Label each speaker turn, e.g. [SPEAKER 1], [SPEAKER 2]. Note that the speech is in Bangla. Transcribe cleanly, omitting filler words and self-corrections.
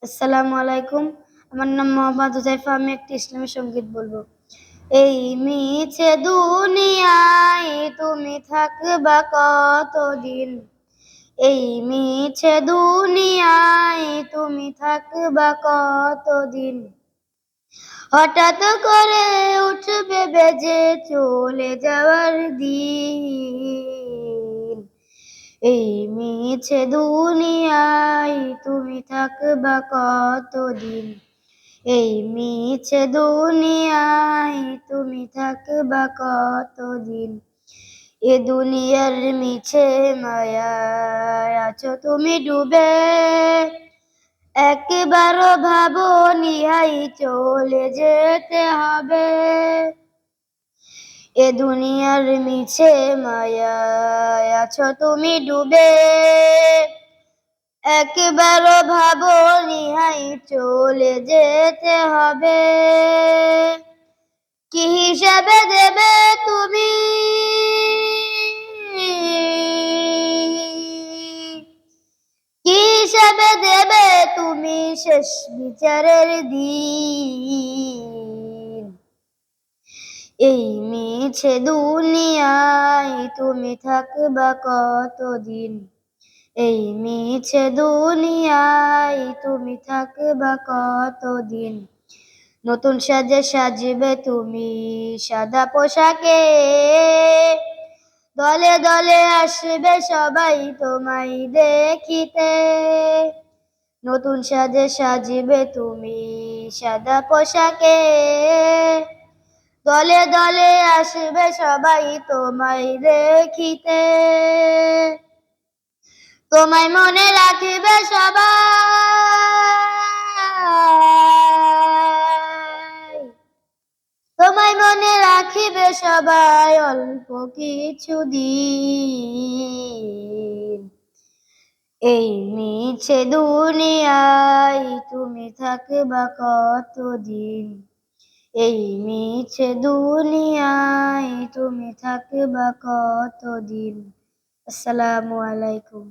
[SPEAKER 1] আসসালামু আলাইকুম। আমার নাম মোহাম্মদ হুজাইফা। আমি একটি ইসলামী সঙ্গীত বলবো। এই মিছে দুনিয়ায় তুমি থাকবা কতদিন? এই মিছে দুনিয়ায় তুমি থাকবা কতদিন? হঠাৎ করে উঠবে বেজে চলে যাওয়ার দিন। এই মিছে দুনিয়ায় তুমি থাকবা কতদিন? এই মিছে দুনিয়ায় তুমি থাকবা কতদিন? এ দুনিয়ার মিছে মায়ায় আছো তুমি ডুবে, একবারও ভাবোনি হাই চলে যেতে হবে। এ দুনিয়ার মিছে মায়ায় আছো তুমি ডুবে, একবারও ভাবোনি হাই চলে যেতে হবে। কি হিসাবে দেবে তুমি? কি হিসাবে দেবে তুমি শেষ বিচারের দিন? এই মিছে দুনিয়ায় তুমি থাকবা কতদিন? এই মিছে দুনিয়ায় তুমি থাকবা কতদিন? নতুন সাজে সাজবে তুমি সাদা পোশাকে, দলে দলে আসবে সবাই তোমায় দেখিতে। নতুন সাজে সাজবে তুমি সাদা পোশাকে, দলে দলে আসবে সবাই তোমায় দেখিতে। তোমায় মনে রাখিবে সবাই, তোমায় মনে রাখিবে সবাই অল্প কিছু দিন। এই মিছে দুনিয়ায় তুমি থাকবা কতদিন? এই মিছে দুনিয়ায় তুমি থাকবা কতদিন? আসসালামু আলাইকুম।